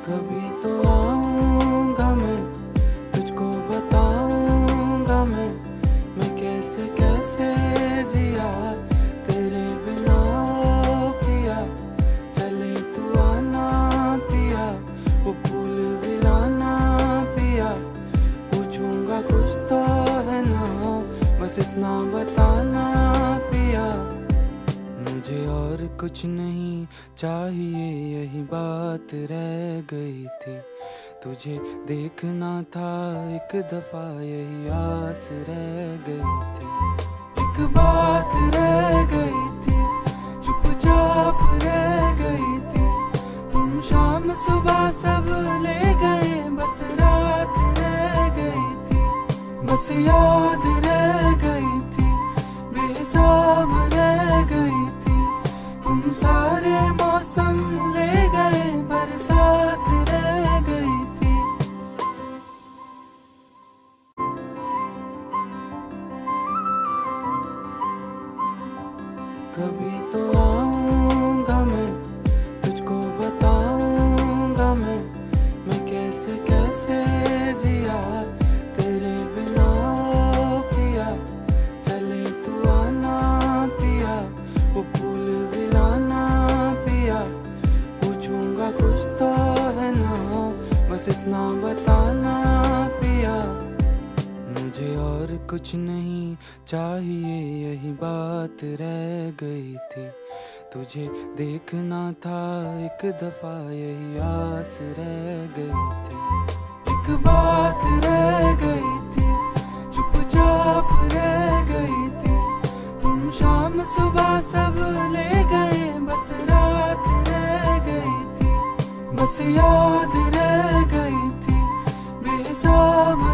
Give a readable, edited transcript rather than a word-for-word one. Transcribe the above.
कभी तो आऊंगा मैं, तुझको बताऊंगा मैं कैसे कैसे जिया तेरे बिना पिया। चले तू आना पिया, वो फूल भी लाना पिया। पूछूंगा कुछ तो है ना, बस इतना बताना पिया। मुझे और कुछ नहीं चाहिए, यही बात रह गई थी। तुझे देखना था एक दफा, यही आस रह गई थी। एक बात रह गई थी, चुपचाप रह गई थी। तुम शाम सुबह सब ले गए, बस रात रह गई थी। बस याद रह गई थी, बेहिसाब रह गई थी। तुम सारे मौसम ले गए, बरसात रह गई थी। कभी तो आऊंगा मैं, तुझको बताऊंगा मैं कैसे कैसे जिया तेरे बिना पिया। चले तू आना पिया, वो फूल भी लाना पिया। पूछूंगा कुछ तो है ना, बस इतना बताना पिया। मुझे और कुछ नहीं चाहिए, यही बात रह गई थी। तुझे देखना था एक दफा, यही आस रह गई थी। एक बात रह गई थी, चुपचाप रह गई थी। तुम शाम सुबह सब ले गए, बस रात रह गई थी। बस याद रह गई थी, बेहिसाब